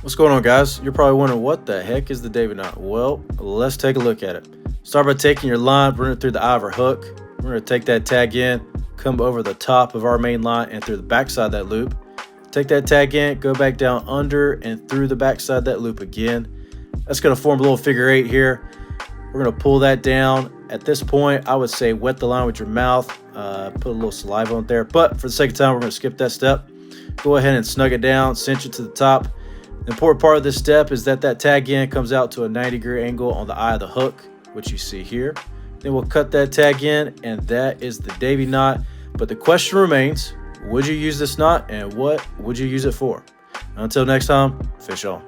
What's going on, guys? You're probably wondering what the heck is the Davy Knot. Well, let's take a look at it. Start by taking your line, run it through the eye of our hook. We're going to take that tag in, come over the top of our main line and through the backside of that loop. Take that tag in, go back down under and through the backside of that loop again. That's going to form a little figure 8 here. We're going to pull that down. At this point, I would say wet the line with your mouth, put a little saliva on there. But for the sake of time, we're going to skip that step. Go ahead and snug it down, cinch it to the top. The important part of this step is that tag end comes out to a 90-degree angle on the eye of the hook, which you see here. Then we'll cut that tag in, and that is the Davy Knot. But the question remains, would you use this knot, and what would you use it for? Until next time, fish on.